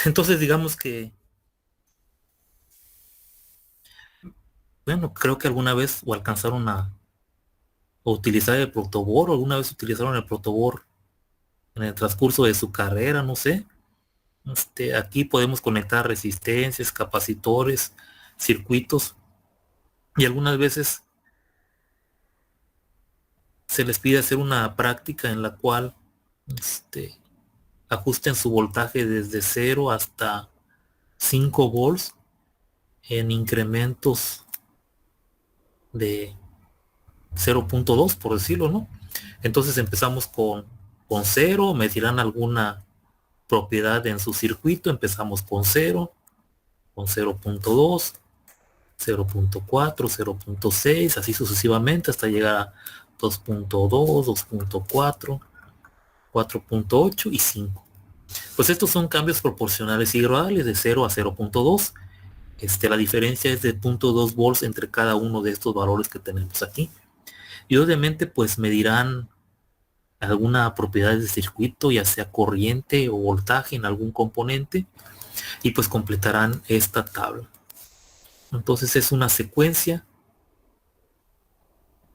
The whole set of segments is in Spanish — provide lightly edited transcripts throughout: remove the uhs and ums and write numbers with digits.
Entonces digamos que, bueno, creo que alguna vez o alcanzaron a utilizar el protoboard, o alguna vez utilizaron el protoboard en el transcurso de su carrera, no sé. Aquí podemos conectar resistencias, capacitores, circuitos, y algunas veces se les pide hacer una práctica en la cual este, ajusten su voltaje desde 0 hasta 5 volts en incrementos de 0.2, por decirlo, ¿no? Entonces empezamos con 0, me dirán alguna propiedad en su circuito, empezamos con 0, con 0.2, 0.4, 0.6, así sucesivamente hasta llegar a 2.2, 2.4, 4.8 y 5. Pues estos son cambios proporcionales y graduales de 0 a 0.2. La diferencia es de 0.2 volts entre cada uno de estos valores que tenemos aquí. Y obviamente pues medirán alguna propiedad del circuito, ya sea corriente o voltaje en algún componente, y pues completarán esta tabla. Entonces es una secuencia.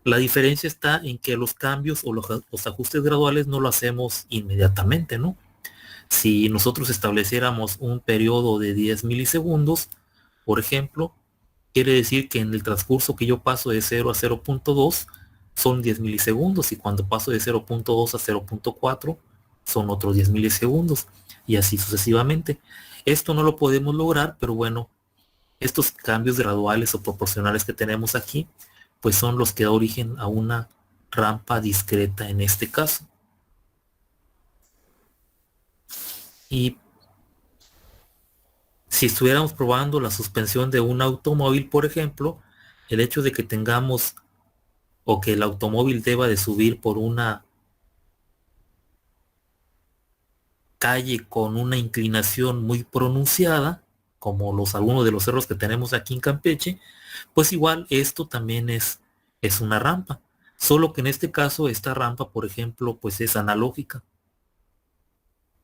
La diferencia está en que los cambios o los ajustes graduales no lo hacemos inmediatamente, ¿no? Si nosotros estableciéramos un periodo de 10 milisegundos, por ejemplo, quiere decir que en el transcurso que yo paso de 0 a 0.2 son 10 milisegundos, y cuando paso de 0.2 a 0.4 son otros 10 milisegundos, y así sucesivamente. Esto no lo podemos lograr, pero bueno, estos cambios graduales o proporcionales que tenemos aquí, pues son los que da origen a una rampa discreta en este caso. Y si estuviéramos probando la suspensión de un automóvil, por ejemplo, el hecho de que tengamos o que el automóvil deba de subir por una calle con una inclinación muy pronunciada, como algunos de los cerros que tenemos aquí en Campeche, pues igual esto también es una rampa. Solo que en este caso esta rampa, por ejemplo, pues es analógica.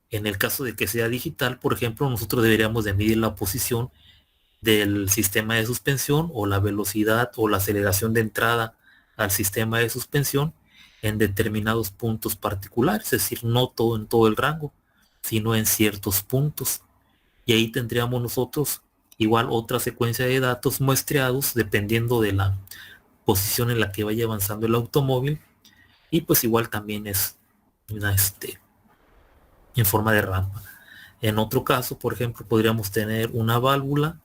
En el caso de que sea digital, por ejemplo, nosotros deberíamos de medir la posición del sistema de suspensión o la velocidad o la aceleración de entrada al sistema de suspensión en determinados puntos particulares, es decir, no todo en todo el rango, sino en ciertos puntos. Y ahí tendríamos nosotros igual otra secuencia de datos muestreados dependiendo de la posición en la que vaya avanzando el automóvil, y pues igual también es una, en forma de rampa. En otro caso, por ejemplo, podríamos tener una válvula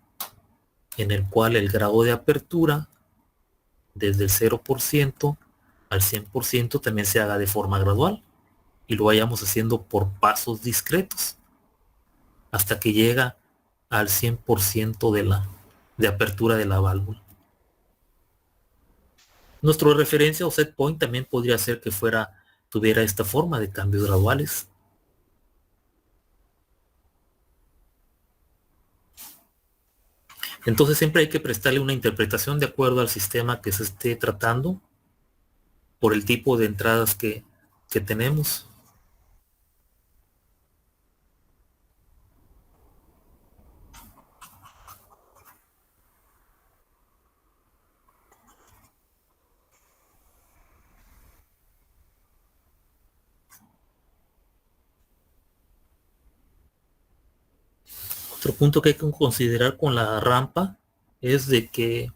en el cual el grado de apertura desde el 0% al 100% también se haga de forma gradual, y lo vayamos haciendo por pasos discretos hasta que llega al 100% de apertura de la válvula. Nuestra referencia o set point también podría ser que tuviera esta forma de cambios graduales. Entonces siempre hay que prestarle una interpretación de acuerdo al sistema que se esté tratando, por el tipo de entradas que tenemos. Otro punto que hay que considerar con la rampa es de que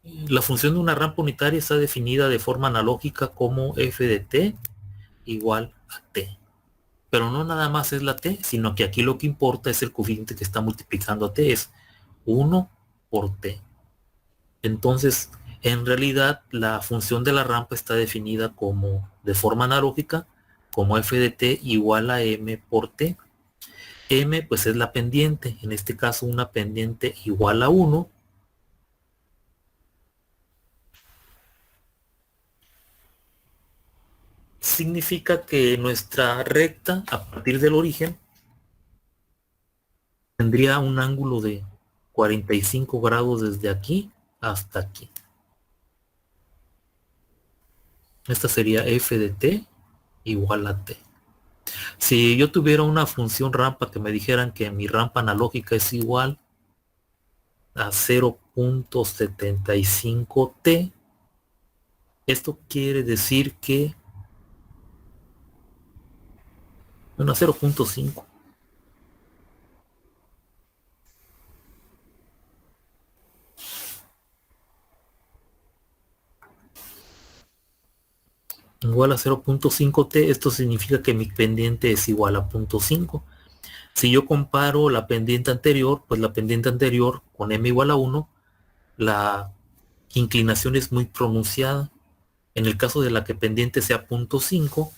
la función de una rampa unitaria está definida de forma analógica como f de t igual a t. Pero no nada más es la t, sino que aquí lo que importa es el coeficiente que está multiplicando a t, es 1 por t. Entonces, en realidad, la función de la rampa está definida como, de forma analógica, como f de t igual a m por t. M pues es la pendiente, en este caso una pendiente igual a 1, significa que nuestra recta a partir del origen tendría un ángulo de 45 grados desde aquí hasta aquí. Esta sería f de t igual a t. Si yo tuviera una función rampa que me dijeran que mi rampa analógica es igual a 0.75t, esto quiere decir que, bueno, 0.5. Igual a 0.5t, esto significa que mi pendiente es igual a 0.5. Si yo comparo la pendiente anterior, pues la pendiente anterior con m igual a 1, la inclinación es muy pronunciada. En el caso de la que pendiente sea 0.5,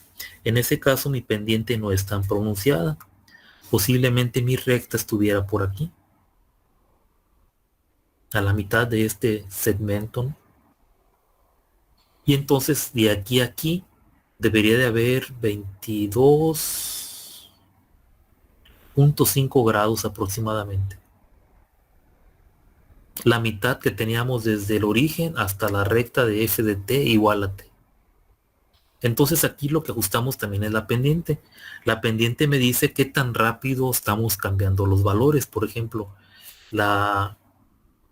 en ese caso mi pendiente no es tan pronunciada. Posiblemente mi recta estuviera por aquí, a la mitad de este segmento, ¿no? Y entonces de aquí a aquí debería de haber 22.5 grados aproximadamente. La mitad que teníamos desde el origen hasta la recta de f de t igual a t. Entonces aquí lo que ajustamos también es la pendiente. La pendiente me dice qué tan rápido estamos cambiando los valores. Por ejemplo,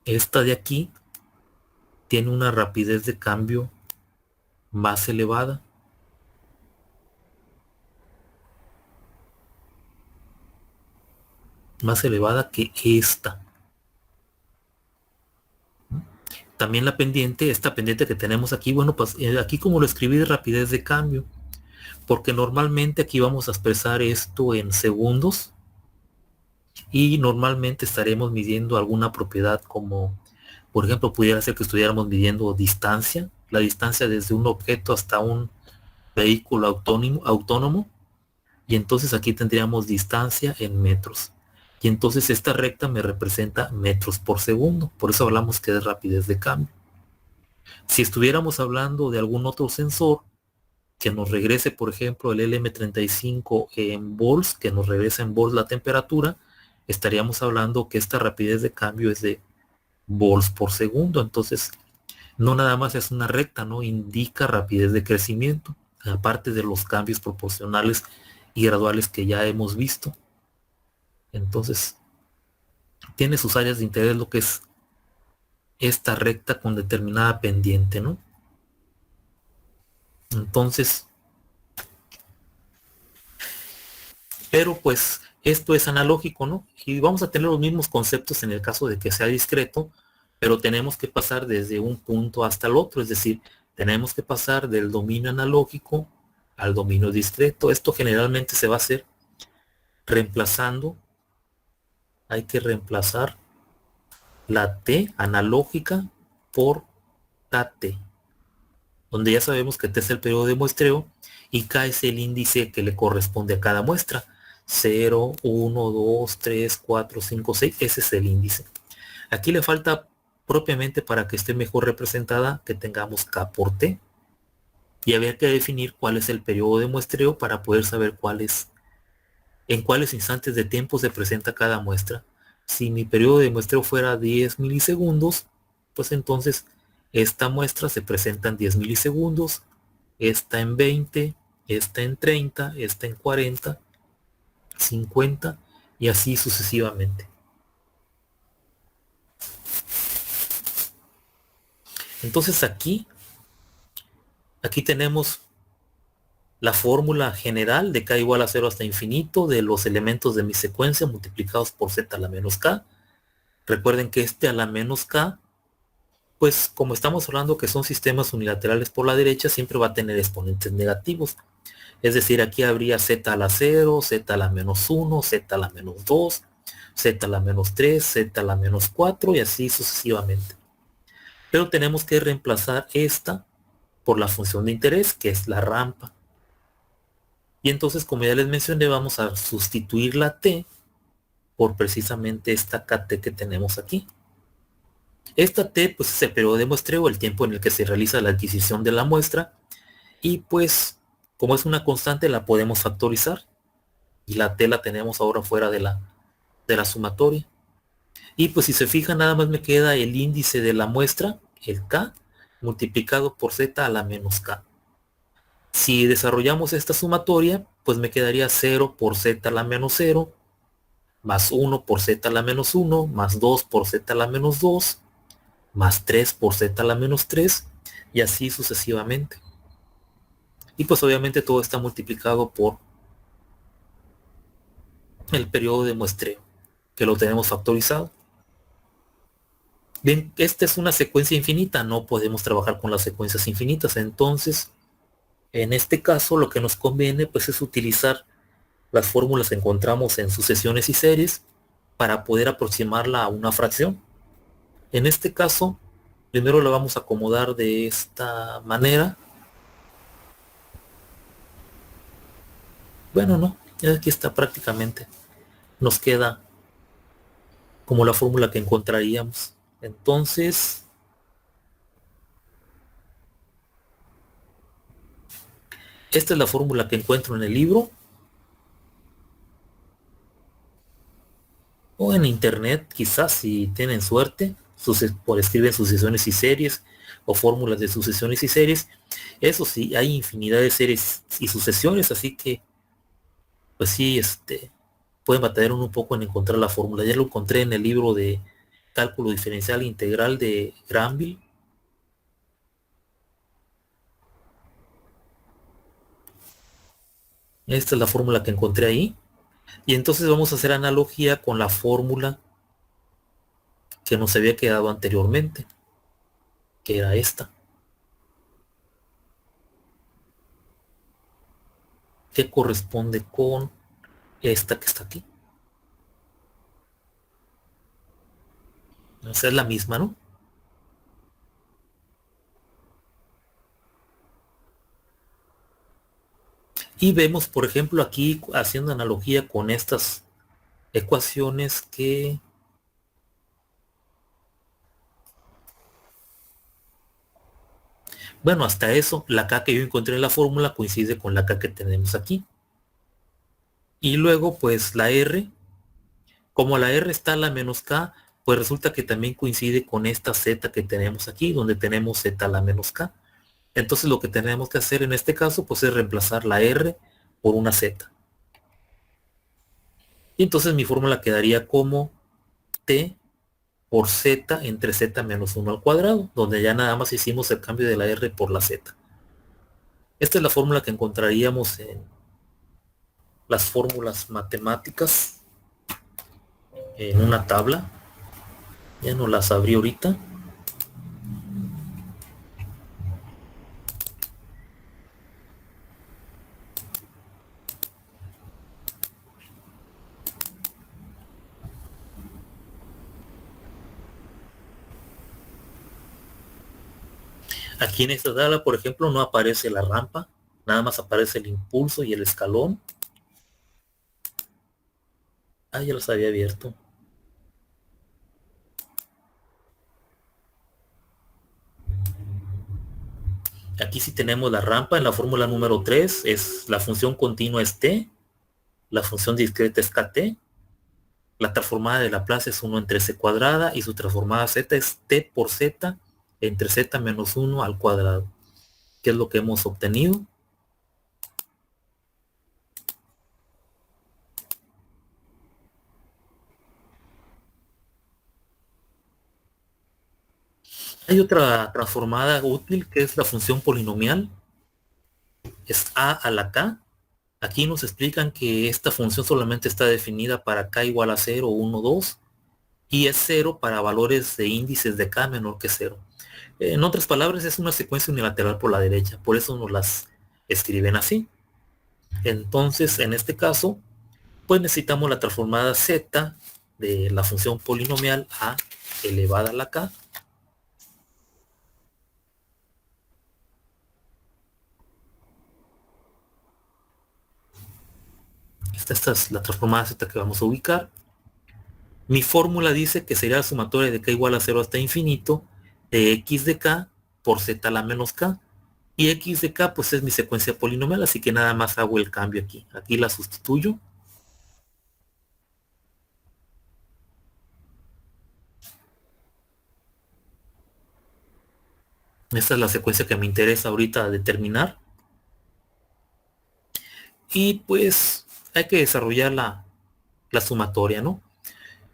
esta de aquí tiene una rapidez de cambio más elevada. Más elevada que esta. También la pendiente, esta pendiente que tenemos aquí, bueno, pues aquí como lo escribí de rapidez de cambio, porque normalmente aquí vamos a expresar esto en segundos y normalmente estaremos midiendo alguna propiedad como, por ejemplo, pudiera ser que estuviéramos midiendo distancia, la distancia desde un objeto hasta un vehículo autónomo, y entonces aquí tendríamos distancia en metros. Y entonces esta recta me representa metros por segundo, por eso hablamos que es rapidez de cambio. Si estuviéramos hablando de algún otro sensor que nos regrese, por ejemplo, el LM35 en volts, que nos regrese en volts la temperatura, estaríamos hablando que esta rapidez de cambio es de volts por segundo. Entonces, no nada más es una recta, no indica rapidez de crecimiento, aparte de los cambios proporcionales y graduales que ya hemos visto. Entonces, tiene sus áreas de interés lo que es esta recta con determinada pendiente, ¿no? Entonces, pero pues esto es analógico, ¿no? Y vamos a tener los mismos conceptos en el caso de que sea discreto, pero tenemos que pasar desde un punto hasta el otro, es decir, tenemos que pasar del dominio analógico al dominio discreto. Esto generalmente se va a hacer reemplazando, hay que reemplazar la T analógica por KT, donde ya sabemos que T es el periodo de muestreo y K es el índice que le corresponde a cada muestra. 0, 1, 2, 3, 4, 5, 6, ese es el índice. Aquí le falta propiamente para que esté mejor representada que tengamos K por T. Y habría que definir cuál es el periodo de muestreo para poder saber en cuáles instantes de tiempo se presenta cada muestra. Si mi periodo de muestreo fuera 10 milisegundos, pues entonces esta muestra se presenta en 10 milisegundos, esta en 20, esta en 30, esta en 40, 50 y así sucesivamente. Entonces aquí tenemos la fórmula general de k igual a 0 hasta infinito de los elementos de mi secuencia multiplicados por z a la menos k. Recuerden que este a la menos k, pues como estamos hablando que son sistemas unilaterales por la derecha, siempre va a tener exponentes negativos. Es decir, aquí habría z a la 0, z a la menos 1, z a la menos 2, z a la menos 3, z a la menos 4 y así sucesivamente. Pero tenemos que reemplazar esta por la función de interés, que es la rampa. Y entonces, como ya les mencioné, vamos a sustituir la t por precisamente esta kt que tenemos aquí. Esta t pues es el periodo de muestreo, el tiempo en el que se realiza la adquisición de la muestra, y pues como es una constante la podemos factorizar y la t la tenemos ahora fuera de la sumatoria. Y pues si se fijan, nada más me queda el índice de la muestra, el k, multiplicado por z a la menos k. Si desarrollamos esta sumatoria, pues me quedaría 0 por z a la menos 0, más 1 por z a la menos 1, más 2 por z a la menos 2, más 3 por z a la menos 3, y así sucesivamente. Y pues obviamente todo está multiplicado por el periodo de muestreo, que lo tenemos factorizado. Bien, esta es una secuencia infinita, no podemos trabajar con las secuencias infinitas, entonces en este caso lo que nos conviene pues es utilizar las fórmulas que encontramos en sucesiones y series para poder aproximarla a una fracción. En este caso, primero la vamos a acomodar de esta manera. Bueno, no, ya aquí está prácticamente. Nos queda como la fórmula que encontraríamos. Entonces, esta es la fórmula que encuentro en el libro o en internet, quizás si tienen suerte, por escriben sucesiones y series o fórmulas de sucesiones y series. Eso sí, hay infinidad de series y sucesiones, así que pues sí, pueden batallar un poco en encontrar la fórmula. Ya lo encontré en el libro de cálculo diferencial integral de Granville. Esta es la fórmula que encontré ahí. Y entonces vamos a hacer analogía con la fórmula que nos había quedado anteriormente, que era esta, que corresponde con esta que está aquí. Esa es la misma, ¿no? Y vemos, por ejemplo, aquí haciendo analogía con estas ecuaciones que, bueno, hasta eso, la K que yo encontré en la fórmula coincide con la K que tenemos aquí. Y luego, pues la R, como la R está a la menos K, pues resulta que también coincide con esta Z que tenemos aquí, donde tenemos Z a la menos K. Entonces lo que tenemos que hacer en este caso, pues es reemplazar la R por una Z. Y entonces mi fórmula quedaría como T por Z entre Z menos 1 al cuadrado, donde ya nada más hicimos el cambio de la R por la Z. Esta es la fórmula que encontraríamos en las fórmulas matemáticas en una tabla. Ya no las abrí ahorita. Aquí en esta tabla, por ejemplo, no aparece la rampa, nada más aparece el impulso y el escalón. Ah, ya los había abierto. Aquí sí tenemos la rampa en la fórmula número 3, es la función continua es t, la función discreta es kt, la transformada de Laplace es 1 entre c cuadrada y su transformada z es t por z entre z menos 1 al cuadrado. ¿Qué es lo que hemos obtenido? Hay otra transformada útil que es la función polinomial, es a la k. Aquí nos explican que esta función solamente está definida para k igual a 0, 1, 2 y es 0 para valores de índices de k menor que 0. En otras palabras, es una secuencia unilateral por la derecha, por eso nos las escriben así. Entonces, en este caso, pues necesitamos la transformada z de la función polinomial a elevada a la k. Esta es la transformada z que vamos a ubicar. Mi fórmula dice que sería la sumatoria de k igual a 0 hasta infinito de x de k por z a la menos k. Y x de k pues es mi secuencia polinomial, así que nada más hago el cambio aquí. Aquí la sustituyo. Esta es la secuencia que me interesa ahorita determinar. Y pues hay que desarrollar la sumatoria, ¿no?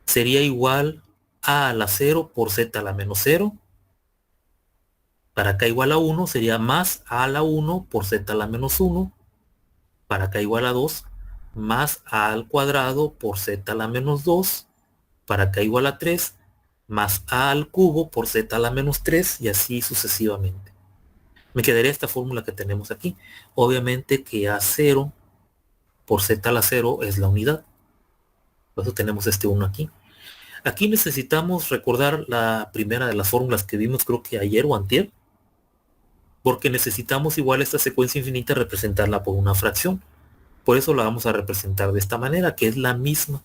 Sería igual a la 0 por z a la menos 0. Para k igual a 1 sería más a la 1 por z a la menos 1. Para k igual a 2, más a al cuadrado por z a la menos 2. Para k igual a 3, más a al cubo por z a la menos 3, y así sucesivamente. Me quedaría esta fórmula que tenemos aquí. Obviamente que a0 por z a la 0 es la unidad. Por eso tenemos este 1 aquí. Aquí necesitamos recordar la primera de las fórmulas que vimos, creo que ayer o antier, porque necesitamos igual esta secuencia infinita representarla por una fracción. Por eso la vamos a representar de esta manera, que es la misma.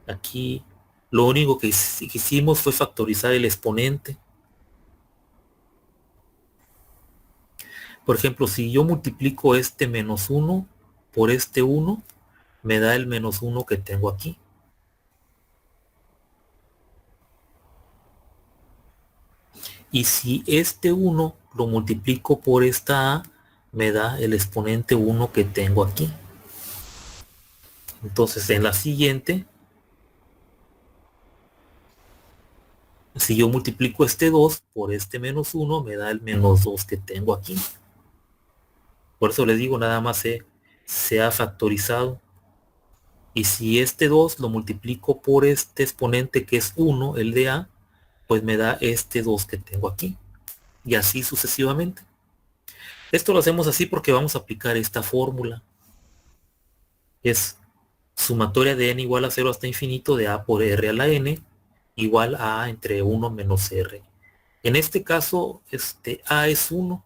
Aquí lo único que hicimos fue factorizar el exponente. Por ejemplo, si yo multiplico este menos 1 por este 1, me da el menos 1 que tengo aquí. Y si este 1 lo multiplico por esta a, me da el exponente 1 que tengo aquí. Entonces en la siguiente, si yo multiplico este 2 por este menos 1, me da el menos 2 que tengo aquí. Por eso les digo, nada más se ha factorizado. Y si este 2 lo multiplico por este exponente que es 1, el de a, pues me da este 2 que tengo aquí. Y así sucesivamente. Esto lo hacemos así porque vamos a aplicar esta fórmula. Es sumatoria de n igual a 0 hasta infinito de a por r a la n igual a entre 1 menos r. En este caso, a es 1.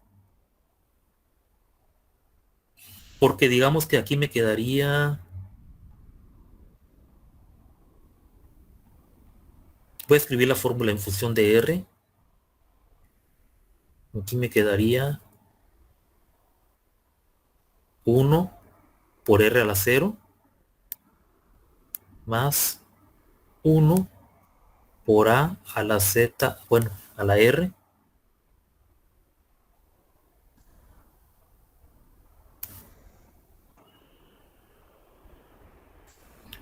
Porque digamos que aquí me quedaría... Voy a escribir la fórmula en función de r. Aquí me quedaría 1 por r a la 0 más 1 por a la z, bueno, a la r,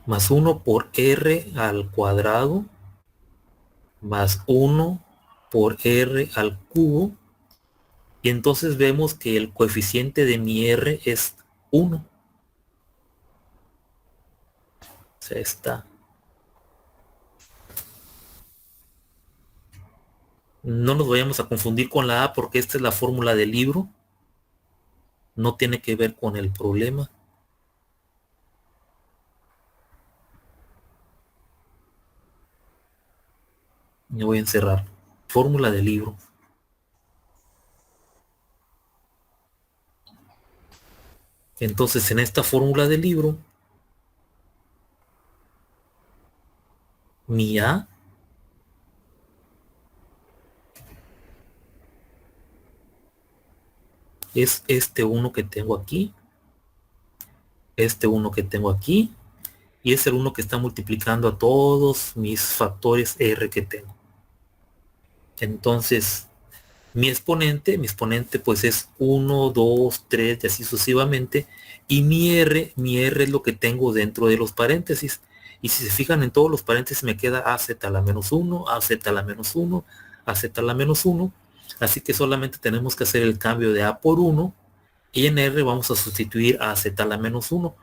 más 1 por r al cuadrado, más 1 por r al cubo, y entonces vemos que el coeficiente de mi r es 1. O sea, está. No nos vayamos a confundir con la a porque esta es la fórmula del libro. No tiene que ver con el problema. Me voy a encerrar. Fórmula del libro. Entonces, en esta fórmula del libro, mi a es este 1 que tengo aquí, este 1 que tengo aquí, y es el 1 que está multiplicando a todos mis factores r que tengo. Entonces, mi exponente pues es 1, 2, 3 y así sucesivamente, y mi r es lo que tengo dentro de los paréntesis. Y si se fijan en todos los paréntesis me queda az a la menos 1, az a la menos 1, az a la menos 1. Así que solamente tenemos que hacer el cambio de a por 1 y en r vamos a sustituir a az a la menos 1.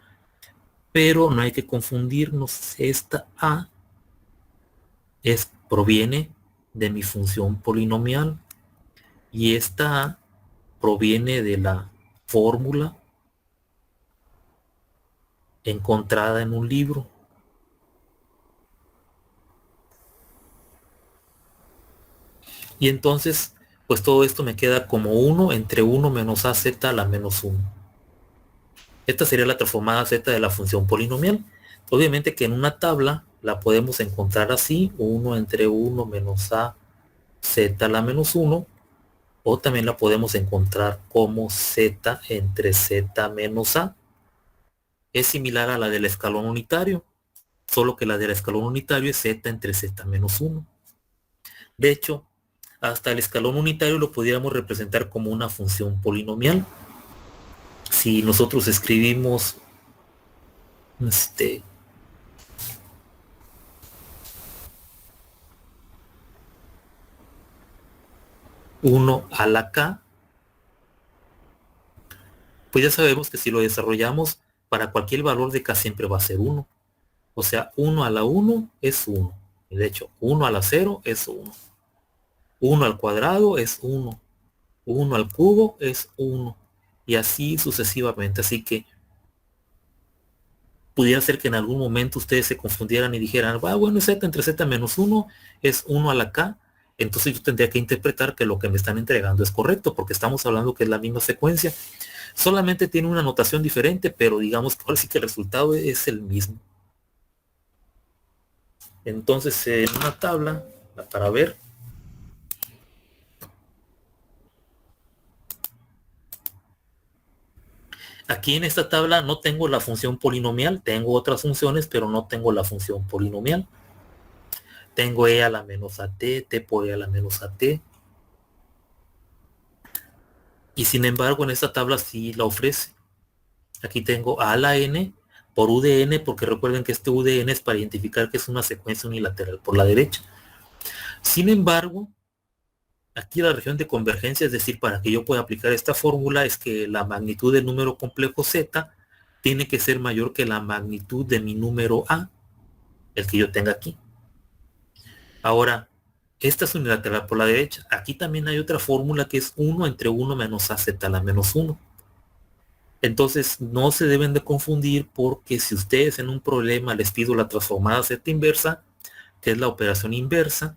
Pero no hay que confundirnos, esta a proviene de mi función polinomial y esta a proviene de la fórmula encontrada en un libro. Y entonces, pues todo esto me queda como 1 entre 1 menos az a la menos 1. Esta sería la transformada z de la función polinomial. Obviamente que en una tabla la podemos encontrar así, 1 entre 1 menos a z a la menos 1, o también la podemos encontrar como z entre z menos a. Es similar a la del escalón unitario, solo que la del escalón unitario es z entre z menos 1. De hecho, hasta el escalón unitario lo pudiéramos representar como una función polinomial. si nosotros escribimos 1 a la k, pues ya sabemos que si lo desarrollamos, para cualquier valor de k siempre va a ser 1. O sea, 1 a la 1 es 1. Y de hecho, 1 a la 0 es 1. 1 al cuadrado es 1. 1 al cubo es 1. Y así sucesivamente. Así que pudiera ser que en algún momento ustedes se confundieran y dijeran, bueno, z entre z menos 1 es 1 a la k. Entonces yo tendría que interpretar que lo que me están entregando es correcto, porque estamos hablando que es la misma secuencia. Solamente tiene una notación diferente, pero digamos que ahora sí que el resultado es el mismo. Entonces en una tabla, para ver, aquí en esta tabla no tengo la función polinomial, tengo otras funciones, pero no tengo la función polinomial. Tengo e a la menos at, t por e a la menos at. Y sin embargo en esta tabla sí la ofrece. Aquí tengo a la n por u de n, porque recuerden que este u de n es para identificar que es una secuencia unilateral por la derecha. Sin embargo, aquí la región de convergencia, es decir, para que yo pueda aplicar esta fórmula, es que la magnitud del número complejo z tiene que ser mayor que la magnitud de mi número a, el que yo tenga aquí. Ahora, esta es unilateral por la derecha. Aquí también hay otra fórmula que es 1 entre 1 menos az a la menos 1. Entonces, no se deben de confundir, porque si ustedes en un problema les pido la transformada z inversa, que es la operación inversa,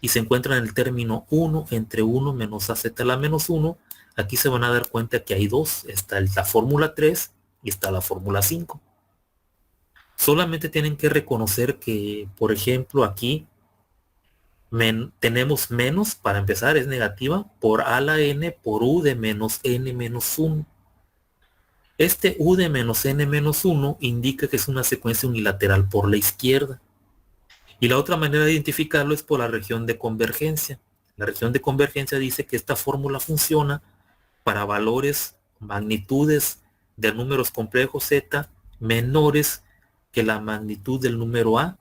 y se encuentran el término 1 entre 1 menos az a la menos 1, aquí se van a dar cuenta que hay dos. Está la fórmula 3 y está la fórmula 5. Solamente tienen que reconocer que, por ejemplo, aquí tenemos menos, para empezar, es negativa, por a la n por u de menos n menos 1. Este u de menos n menos 1 indica que es una secuencia unilateral por la izquierda. Y la otra manera de identificarlo es por la región de convergencia. La región de convergencia dice que esta fórmula funciona para valores, magnitudes de números complejos z menores que la magnitud del número a.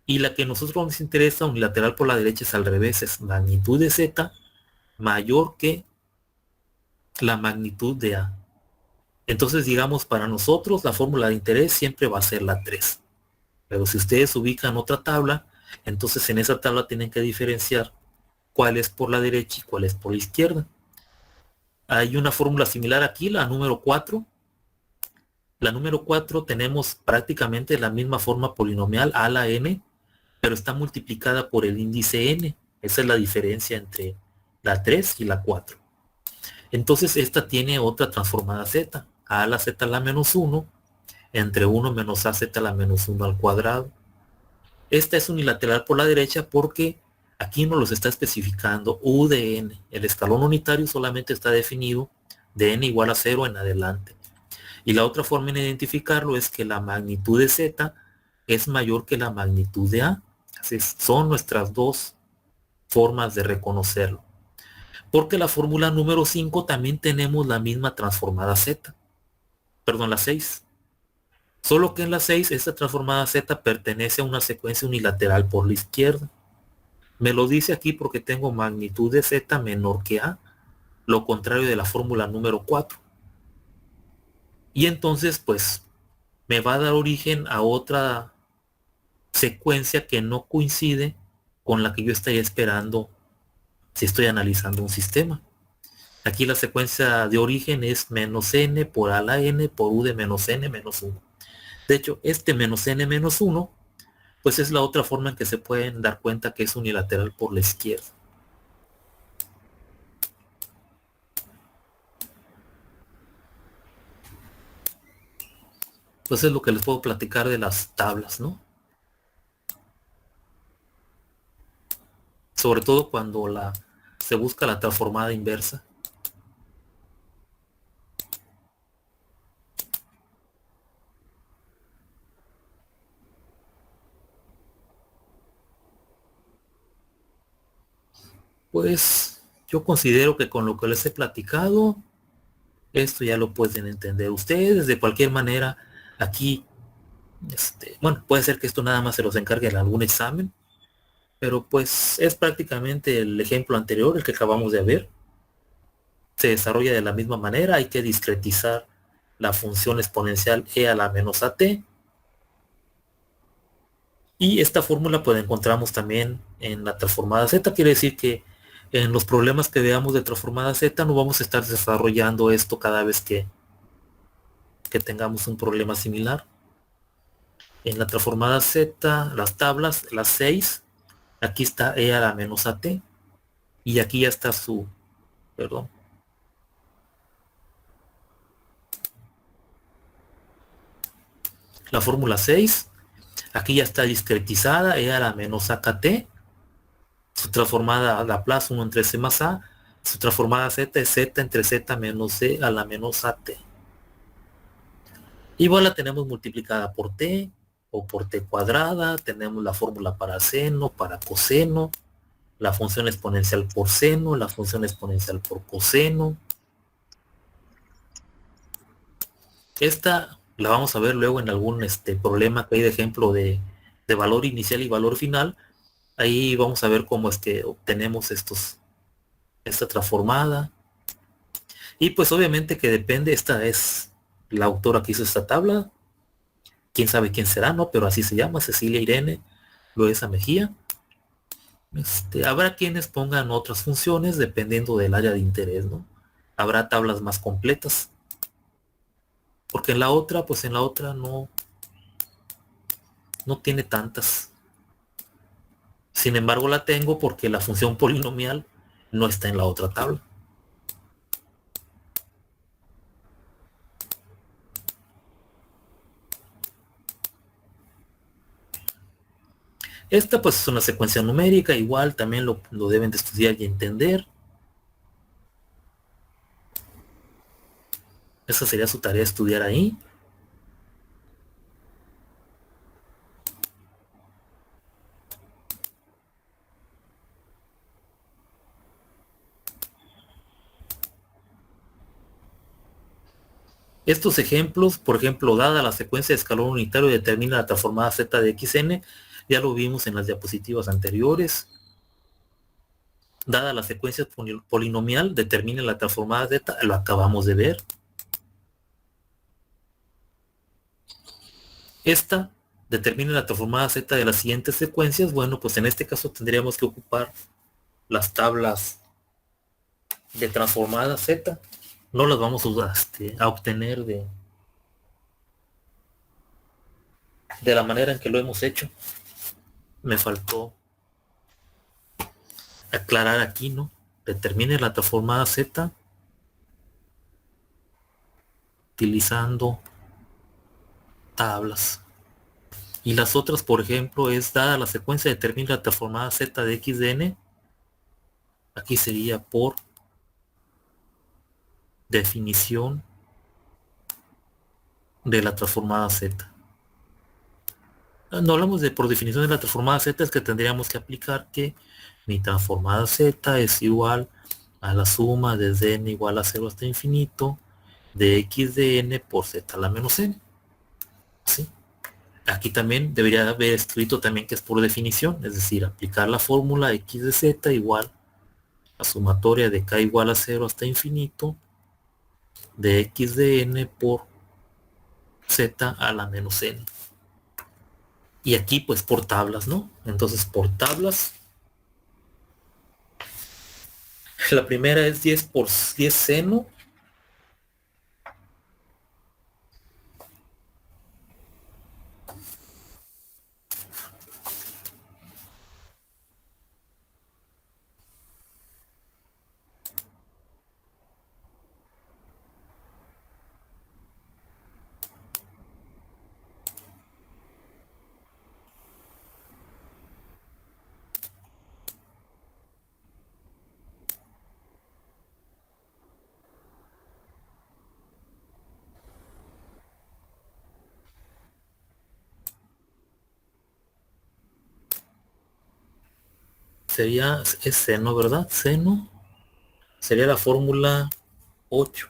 Y la que a nosotros nos interesa, unilateral por la derecha, es al revés, es magnitud de z mayor que la magnitud de a. Entonces, digamos, para nosotros la fórmula de interés siempre va a ser la 3. Pero si ustedes ubican otra tabla, entonces en esa tabla tienen que diferenciar cuál es por la derecha y cuál es por la izquierda. Hay una fórmula similar aquí, la número 4. La número 4 tenemos prácticamente la misma forma polinomial a la n, pero está multiplicada por el índice n. Esa es la diferencia entre la 3 y la 4. Entonces esta tiene otra transformada z, a la z a la menos 1 entre 1 menos az a la menos 1 al cuadrado. Esta es unilateral por la derecha porque aquí nos los está especificando u de n. El escalón unitario solamente está definido de n igual a 0 en adelante. Y la otra forma de identificarlo es que la magnitud de z es mayor que la magnitud de a. Así son nuestras dos formas de reconocerlo. Porque la fórmula número 5 también tenemos la misma transformada z. Perdón, la 6. Solo que en la 6 esta transformada z pertenece a una secuencia unilateral por la izquierda. Me lo dice aquí porque tengo magnitud de z menor que a, lo contrario de la fórmula número 4. Y entonces pues me va a dar origen a otra secuencia que no coincide con la que yo estaría esperando si estoy analizando un sistema. Aquí la secuencia de origen es menos n por a la n por u de menos n menos 1. De hecho, este menos n menos 1, pues es la otra forma en que se pueden dar cuenta que es unilateral por la izquierda. Pues es lo que les puedo platicar de las tablas, ¿no? Sobre todo cuando se busca la transformada inversa. Pues yo considero que con lo que les he platicado, Esto ya lo pueden entender ustedes de cualquier manera. Aquí, bueno, puede ser que esto nada más se los encargue en algún examen, pero pues es prácticamente el ejemplo anterior, el que acabamos de ver. Se desarrolla de la misma manera, hay que discretizar la función exponencial e a la menos at, y esta fórmula pues la encontramos también en la transformada z. Quiere decir que en los problemas que veamos de transformada z no vamos a estar desarrollando esto cada vez que tengamos un problema similar. En la transformada z, las tablas, las 6, aquí está e a la menos at, y aquí ya está su, perdón, la fórmula 6, aquí ya está discretizada, e a la menos akt, su transformada a Laplace 1 entre c más a, su transformada z es z entre z menos c a la menos at. Igual la tenemos multiplicada por t o por t cuadrada, tenemos la fórmula para seno, para coseno, la función exponencial por seno, la función exponencial por coseno. Esta la vamos a ver luego en algún problema que hay de ejemplo de valor inicial y valor final. Ahí vamos a ver cómo es que obtenemos esta transformada. Y pues obviamente que depende, esta es la autora que hizo esta tabla. Quién sabe quién será, ¿no? Pero así se llama, Cecilia Irene Loesa Mejía. Habrá quienes pongan otras funciones dependiendo del área de interés, ¿no? Habrá tablas más completas. Porque en la otra, pues en la otra no tiene tantas. Sin embargo, la tengo porque la función polinomial no está en la otra tabla. Esta pues es una secuencia numérica, igual también lo deben de estudiar y entender. Esa sería su tarea, estudiar ahí. Estos ejemplos, por ejemplo, dada la secuencia de escalón unitario determina la transformada z de xn, ya lo vimos en las diapositivas anteriores. Dada la secuencia polinomial determina la transformada z, lo acabamos de ver. Esta determina la transformada z de las siguientes secuencias. Bueno, pues en este caso tendríamos que ocupar las tablas de transformada z. No las vamos a obtener de la manera en que lo hemos hecho. Me faltó aclarar aquí, ¿no? Determine la transformada z utilizando tablas. Y las otras, por ejemplo, es dada la secuencia determina la transformada z de x de n. Aquí sería por definición de la transformada z. No hablamos de por definición de la transformada z, es que tendríamos que aplicar que mi transformada z es igual a la suma desde n igual a 0 hasta infinito de x de n por z a la menos n. ¿Sí? Aquí también debería haber escrito también que es por definición, es decir, aplicar la fórmula x de z igual a sumatoria de k igual a 0 hasta infinito de x de n por z a la menos n. Y aquí pues por tablas, ¿no? Entonces por tablas, la primera es 10 por 10 seno. Sería, es seno, ¿verdad? Seno sería la fórmula 8.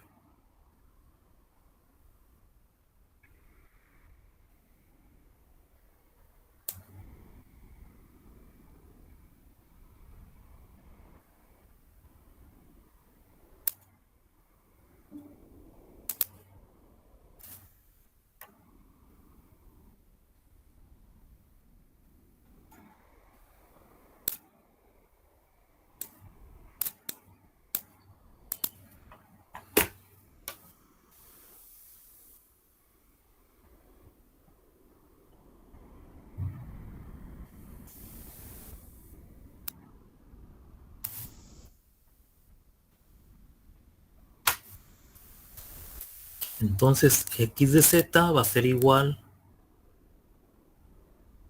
Entonces x de z va a ser igual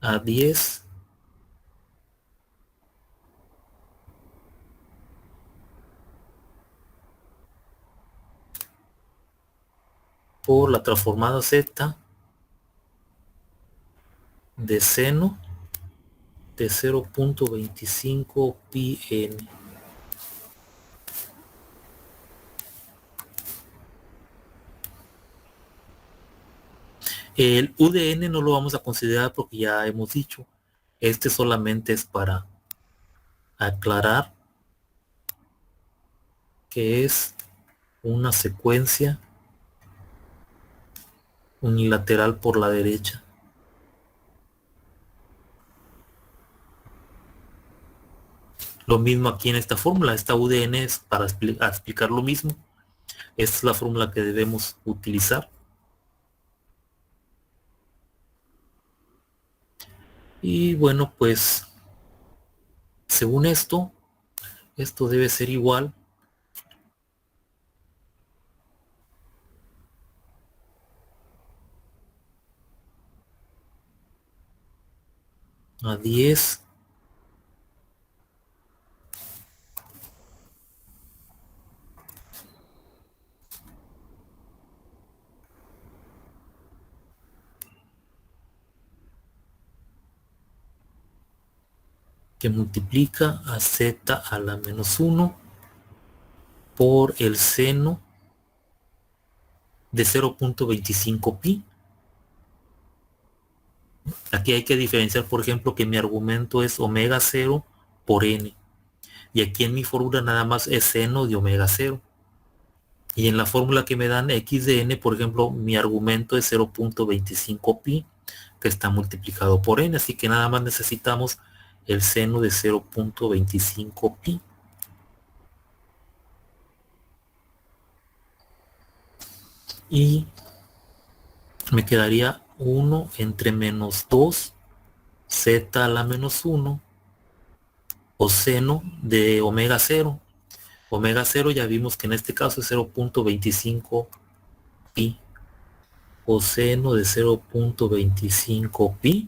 a 10 por la transformada z de seno de 0.25 pi n. El UDN no lo vamos a considerar porque ya hemos dicho, este solamente es para aclarar que es una secuencia unilateral por la derecha. Lo mismo aquí en esta fórmula, esta UDN es para explicar lo mismo. Esta es la fórmula que debemos utilizar. Y bueno, pues según esto debe ser igual a 10 que multiplica a z a la menos 1 por el seno de 0.25 pi. Aquí hay que diferenciar, por ejemplo, que mi argumento es omega 0 por n. Y aquí en mi fórmula nada más es seno de omega 0. Y en la fórmula que me dan x de n, por ejemplo, mi argumento es 0.25 pi, que está multiplicado por n. Así que nada más necesitamos el seno de 0.25 pi. Y me quedaría 1 entre menos 2 z a la menos 1 o seno de omega 0. Omega 0 ya vimos que en este caso es 0.25 pi o seno de 0.25 pi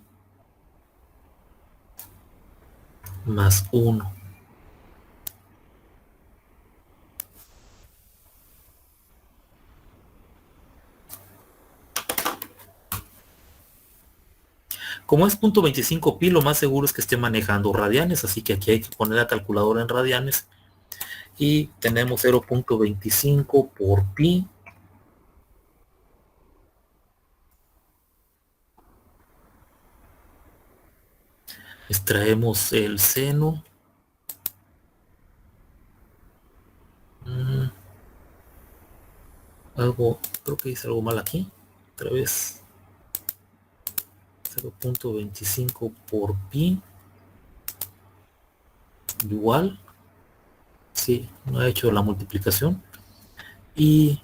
más 1. Como es 0.25 pi, lo más seguro es que esté manejando radianes, así que aquí hay que poner la calculadora en radianes. Y tenemos 0.25 por pi. Extraemos el seno. Creo que hice algo mal aquí. Otra vez. 0.25 por pi. Igual. Sí, no he hecho la multiplicación. Y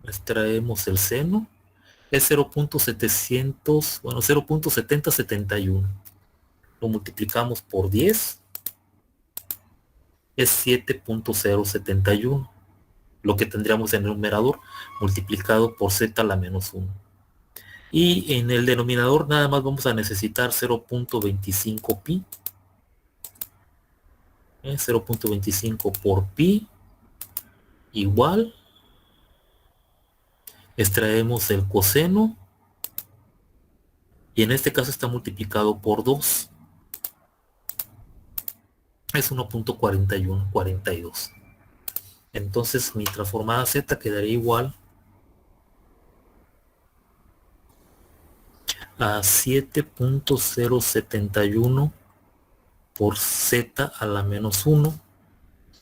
extraemos el seno. Es 0.700, bueno, 0.7071. Lo multiplicamos por 10. Es 7.071. Lo que tendríamos en el numerador multiplicado por z a la menos 1. Y en el denominador nada más vamos a necesitar 0.25 pi. 0.25 por pi igual. Extraemos el coseno. Y en este caso está multiplicado por 2. Es 1.4142. Entonces mi transformada z quedaría igual a 7.071 por z a la menos 1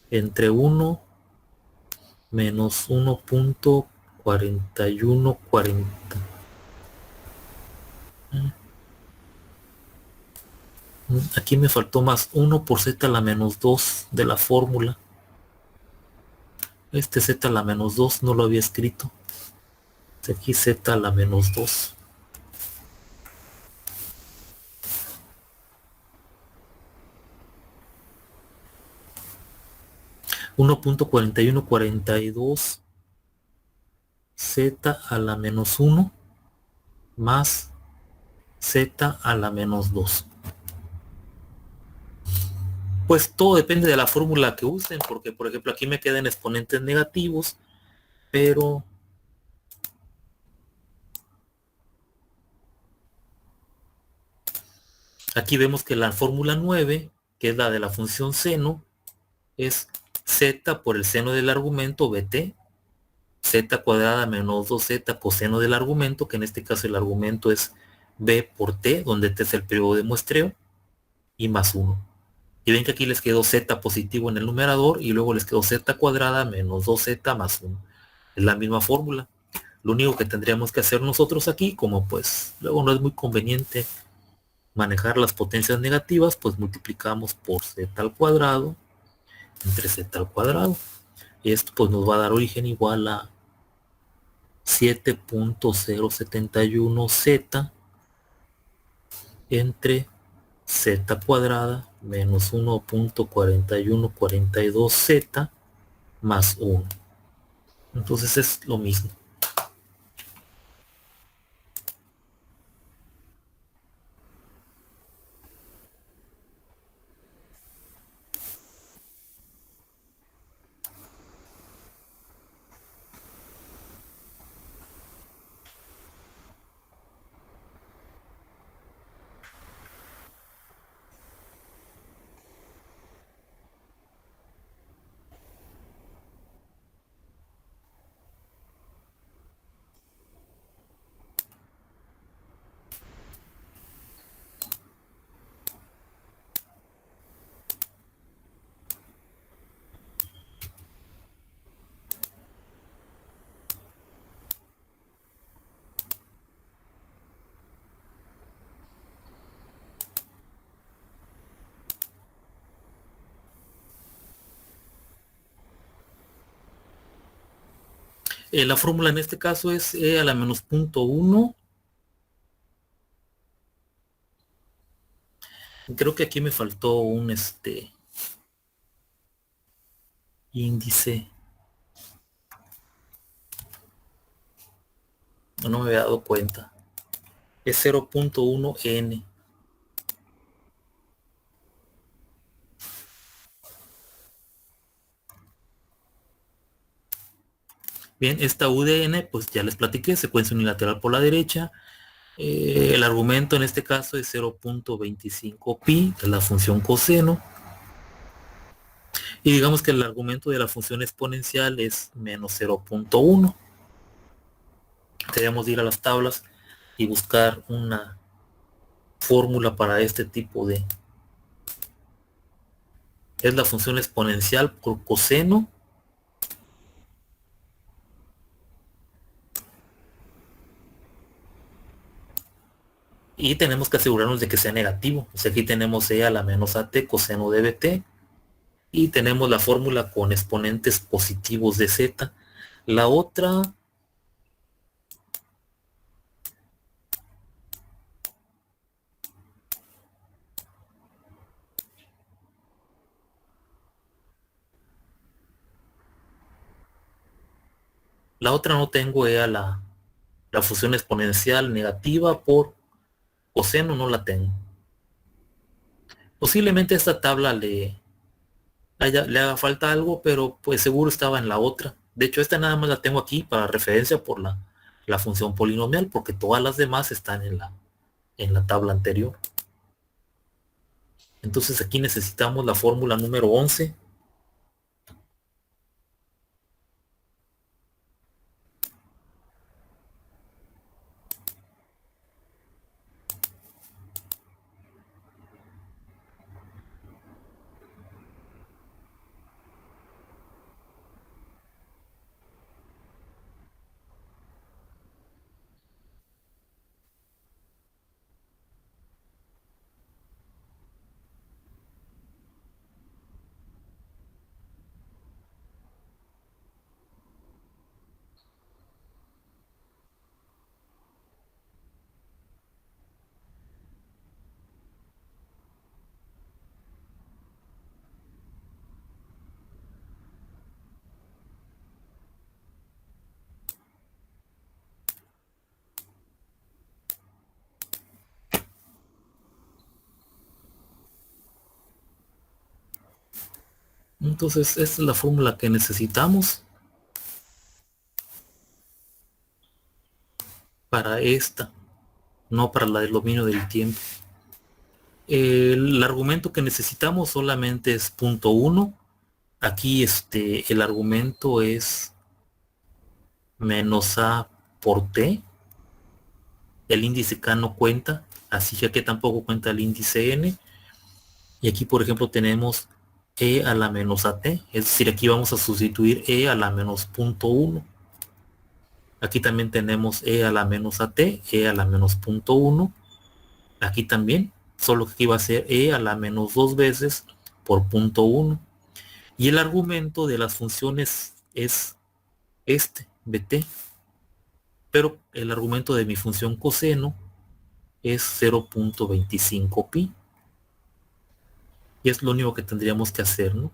entre 1 menos 1.4140. Aquí me faltó más 1 por z a la menos 2 de la fórmula. Este z a la menos 2 no lo había escrito. Aquí z a la menos 2. 1.4142 z a la menos 1 más z a la menos 2. Pues todo depende de la fórmula que usen, porque por ejemplo aquí me quedan exponentes negativos, pero aquí vemos que la fórmula 9, que es la de la función seno, es z por el seno del argumento bt, z cuadrada menos 2z coseno del argumento, que en este caso el argumento es b por t, donde t es el periodo de muestreo, y más 1. Y ven que aquí les quedó z positivo en el numerador y luego les quedó z cuadrada menos 2z más 1. Es la misma fórmula. Lo único que tendríamos que hacer nosotros aquí, como pues luego no es muy conveniente manejar las potencias negativas, pues multiplicamos por z al cuadrado entre z al cuadrado. Y esto pues nos va a dar origen igual a 7.071z entre z cuadrada menos 1.4142z más 1. Entonces es lo mismo. La fórmula en este caso es e a la menos 0.1. Creo que aquí me faltó un índice. No me había dado cuenta. Es 0.1n. Bien, esta UDN, pues ya les platiqué, secuencia unilateral por la derecha. El argumento en este caso es 0.25 pi, que es la función coseno. Y digamos que el argumento de la función exponencial es menos 0.1. Debemos ir a las tablas y buscar una fórmula para este tipo de... Es la función exponencial por coseno. Y tenemos que asegurarnos de que sea negativo. O sea, aquí tenemos e a la menos at coseno de bt. Y tenemos la fórmula con exponentes positivos de z. La otra... La otra no tengo e a la función exponencial negativa por coseno, no la tengo. Posiblemente esta tabla le haga falta algo, pero pues seguro estaba en la otra. De hecho, esta nada más la tengo aquí para referencia por la función polinomial, porque todas las demás están en la tabla anterior. Entonces aquí necesitamos la fórmula número 11. Entonces esta es la fórmula que necesitamos para esta, no para la del dominio del tiempo. El argumento que necesitamos solamente es punto 1. Aquí el argumento es menos a por t. El índice k no cuenta, así ya que tampoco cuenta el índice n. Y aquí, por ejemplo, tenemos e a la menos at, es decir, aquí vamos a sustituir e a la menos punto 1. Aquí también tenemos e a la menos at, e a la menos punto 1. Aquí también, solo que aquí va a ser e a la menos 2 veces por punto 1. Y el argumento de las funciones es bt, pero el argumento de mi función coseno es 0.25 pi. Y es lo único que tendríamos que hacer, ¿no?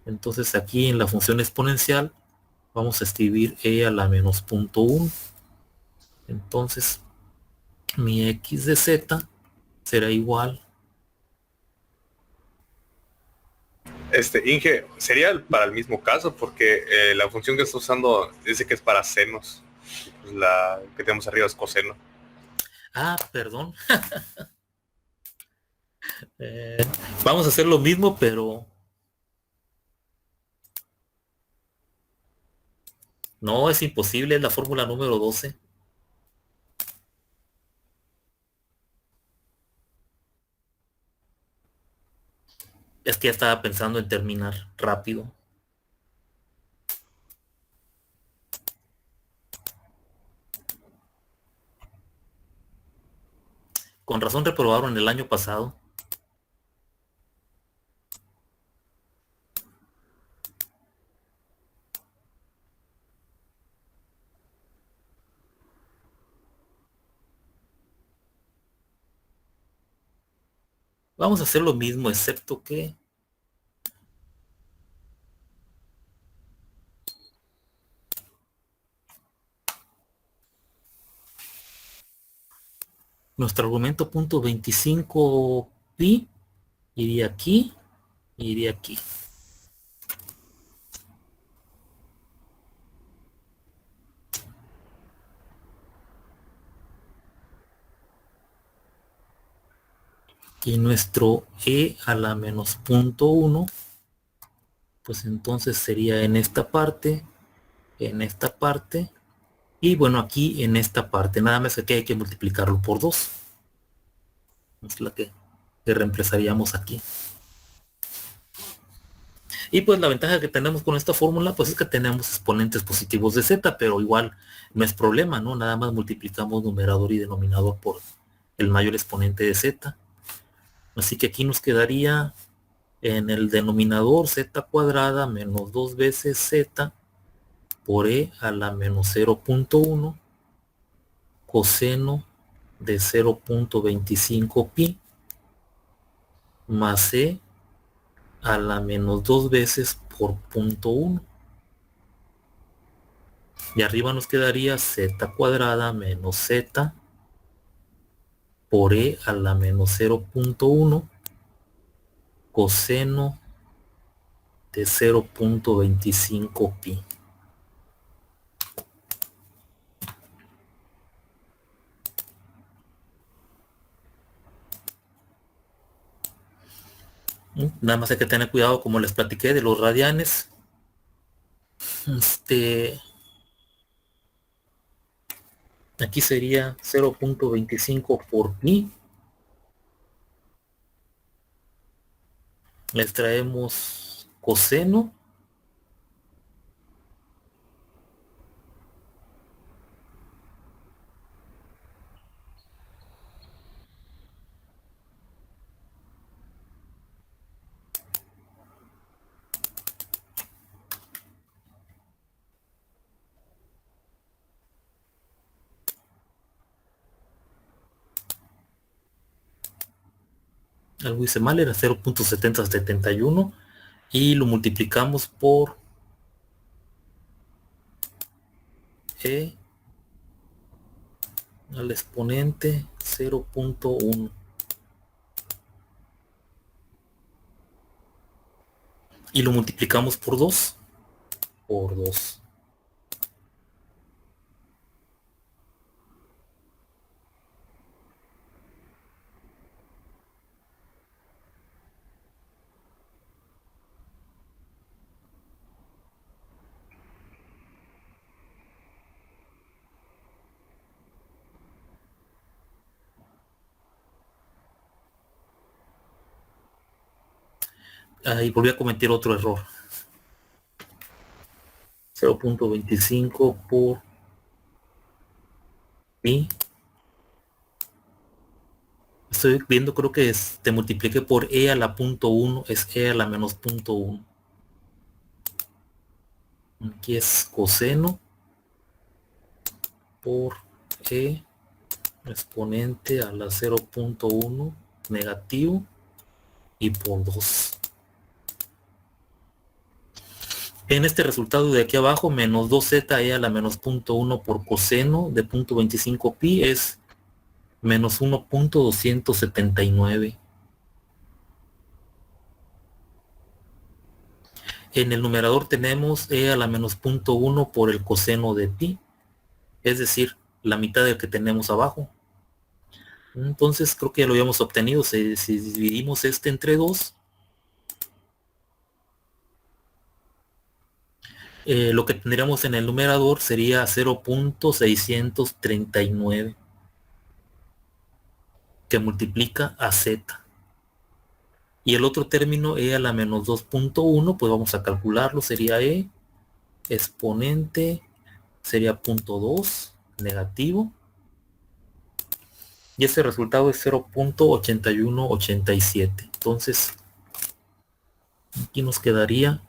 Entonces aquí en la función exponencial vamos a escribir e a la menos punto 1. Entonces mi x de z será igual. Inge, sería para el mismo caso, porque la función que está usando dice que es para senos. Pues la que tenemos arriba es coseno. Ah, perdón. Vamos a hacer lo mismo, pero no, es imposible, es la fórmula número 12. Es que ya estaba pensando en terminar rápido. Con razón reprobaron el año pasado. Vamos a hacer lo mismo, excepto que nuestro argumento punto 25 pi iría aquí, iría aquí. Y nuestro e a la menos punto 1, pues entonces sería en esta parte, y bueno, aquí en esta parte. Nada más que aquí hay que multiplicarlo por 2. Es la que reemplazaríamos aquí. Y pues la ventaja que tenemos con esta fórmula pues es que tenemos exponentes positivos de z, pero igual no es problema, ¿no? Nada más multiplicamos numerador y denominador por el mayor exponente de z. Así que aquí nos quedaría en el denominador z cuadrada menos 2 veces z por e a la menos 0.1 coseno de 0.25 pi más e a la menos 2 veces por punto 1. Y arriba nos quedaría z cuadrada menos z por e a la menos 0.1 coseno de 0.25 pi. Nada más hay que tener cuidado, como les platiqué, de los radianes. Aquí sería 0.25 por pi. Les traemos coseno. Algo hice mal, era 0.7071 y lo multiplicamos por e al exponente 0.1. y lo multiplicamos por 2. Por 2. Ahí volví a cometer otro error. 0.25 por pi. Estoy viendo, creo que te multiplique por e a la punto 1, es e a la menos punto 1. Aquí es coseno por e exponente a la 0.1 negativo y por 2. En este resultado de aquí abajo, menos 2z e a la menos punto 1 por coseno de 0.25 pi es menos 1.279. En el numerador tenemos e a la menos punto 1 por el coseno de pi, es decir, la mitad del que tenemos abajo. Entonces creo que ya lo habíamos obtenido. Si dividimos este entre 2, lo que tendríamos en el numerador sería 0.639, que multiplica a z. Y el otro término, e a la menos 2.1, pues vamos a calcularlo, sería e exponente, sería 0.2 negativo, y ese resultado es 0.8187. Entonces aquí nos quedaría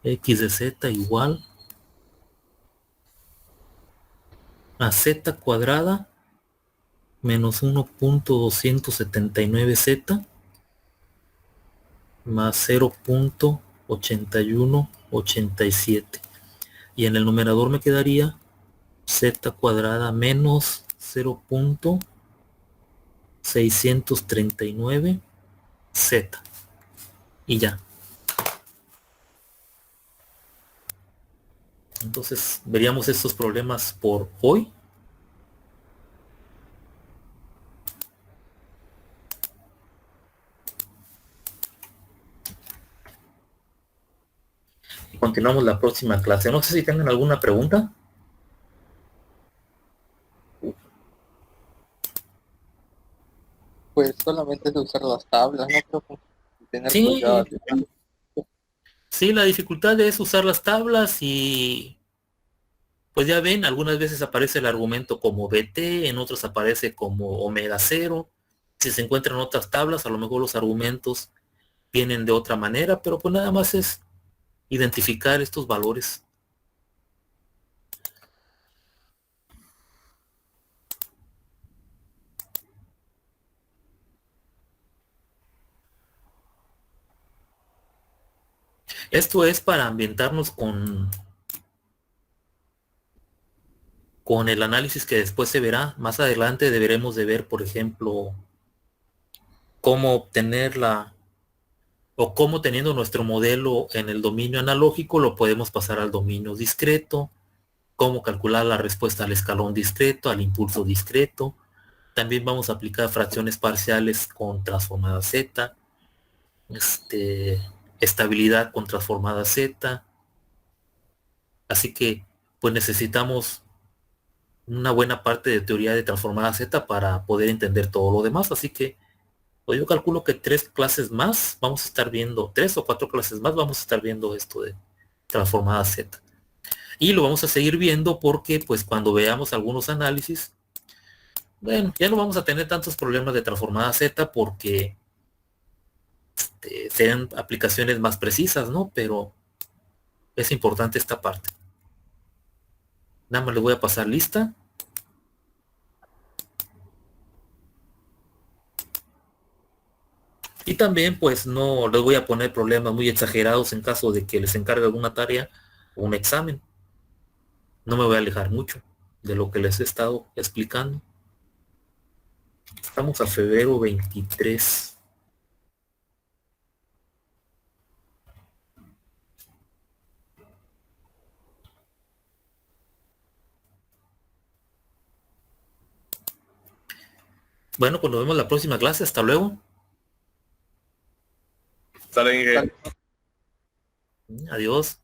x de z igual a z cuadrada menos 1.279z más 0.8187, y en el numerador me quedaría z cuadrada menos 0.639z, y ya. Entonces veríamos estos problemas por hoy. Y continuamos la próxima clase. No sé si tengan alguna pregunta. Pues solamente es usar las tablas, no creo que tener cuidado. Sí, sí, la dificultad es usar las tablas y pues ya ven, algunas veces aparece el argumento como BT, en otras aparece como omega 0. Si se encuentran otras tablas, a lo mejor los argumentos vienen de otra manera, pero pues nada más es identificar estos valores. Esto es para ambientarnos con el análisis que después se verá. Más adelante deberemos de ver, por ejemplo, cómo obtenerla o cómo, teniendo nuestro modelo en el dominio analógico, lo podemos pasar al dominio discreto, cómo calcular la respuesta al escalón discreto, al impulso discreto. También vamos a aplicar fracciones parciales con transformada Z, estabilidad con transformada Z. Así que pues necesitamos una buena parte de teoría de transformada Z para poder entender todo lo demás. Así que pues yo calculo que 3 clases más vamos a estar viendo, 3 o 4 clases más vamos a estar viendo esto de transformada Z. Y lo vamos a seguir viendo porque pues cuando veamos algunos análisis, bueno, ya no vamos a tener tantos problemas de transformada Z porque sean aplicaciones más precisas, ¿no? Pero es importante esta parte. Nada más les voy a pasar lista. Y también pues no les voy a poner problemas muy exagerados en caso de que les encargue alguna tarea o un examen. No me voy a alejar mucho de lo que les he estado explicando. Estamos a febrero 23. Bueno, pues nos vemos la próxima clase. Hasta luego. Sale, Inge. Adiós.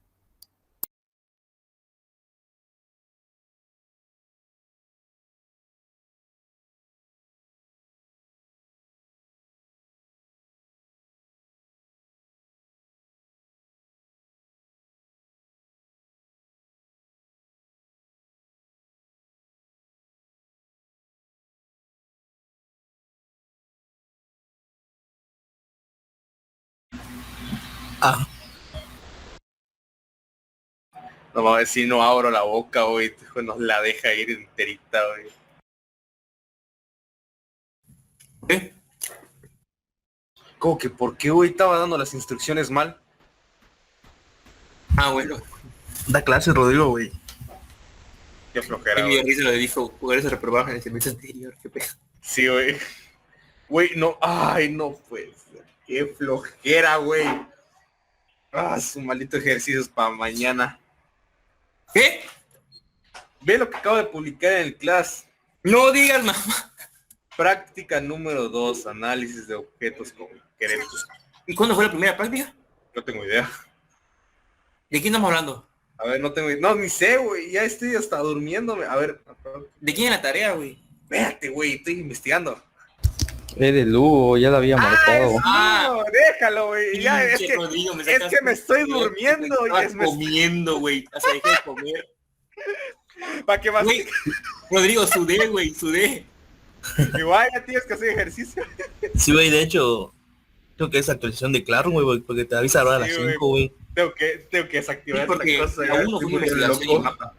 Ah, No mames, si no abro la boca, güey, nos la deja ir enterita, güey. ¿qué? ¿Cómo que por qué, güey? Estaba dando las instrucciones mal. Ah, bueno. Da clase, Rodrigo, güey. Qué flojera, Y mi güey. risa le dijo, jugadores se reprobaron en el semestre anterior, qué pedo. Sí, güey. Güey, no, ay, no, pues. Qué flojera, güey. Ah, su maldito ejercicio es para mañana. ¿Qué? Ve lo que acabo de publicar en el class. No digas, mamá. Práctica número 2, análisis de objetos concretos. ¿Y cuándo fue la primera práctica? No tengo idea. ¿De quién estamos hablando? A ver, no tengo idea. No, ni sé, güey. Ya estoy hasta durmiéndome. A ver, ¿De quién es la tarea, güey? espérate, güey. Estoy investigando. De Lugo, ya lo había marcado. No, déjalo, güey. Ya, es Pinche que, Rodrigo, me es sacaste que me estoy peor, durmiendo. me Y estaba es, comiendo, güey. O sea, dejé de comer. ¿Para qué más? Güey, Rodrigo, sudé, güey, sudé. Igual ya tienes que hacer ejercicio. Sí, güey, de hecho, creo que es actualización de Claro, güey, porque te avisa ahora a las Sí, güey. 5, güey. Tengo que desactivar Sí, porque esta cosa. la ya uno estoy fue una volviendo investigación. loco.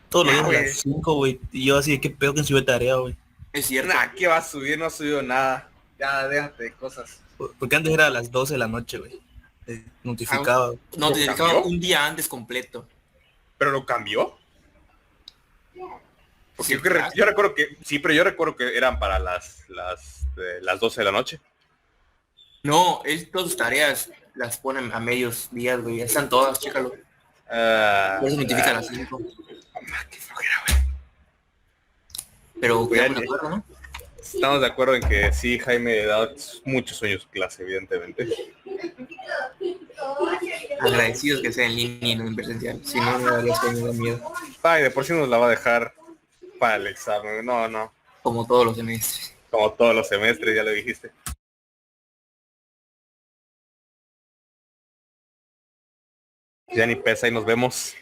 Todos los Ya, días a güey. las 5, güey. Y yo así, ¿qué pedo que sube tarea, güey? Es cierto. Nah, ¿qué va a subir? No ha subido nada. Ya, déjate de cosas. Porque antes era a las 12 de la noche, güey. Notificaba. No, ¿Lo te dedicaba cambió? un día antes completo. ¿Pero lo cambió? Porque Sí, yo recuerdo que, sí, pero yo recuerdo que eran para las 12 de la noche. No, él todas sus tareas las ponen a medios días, güey. Ya están todas, chécalo. Ah, Por eso notifica a las 5. qué flojera, güey. Pero Güey, quedamos de acuerdo, ¿no? Estamos de acuerdo en que sí, Jaime da muchos sueños clase, evidentemente. Agradecidos que sea en línea y no en presencial. Si no, me daría sueño, da miedo. Ay, de por sí nos la va a dejar para el examen. No, no. Como todos los semestres. Como todos los semestres, ya lo dijiste. Ya ni pesa y nos vemos.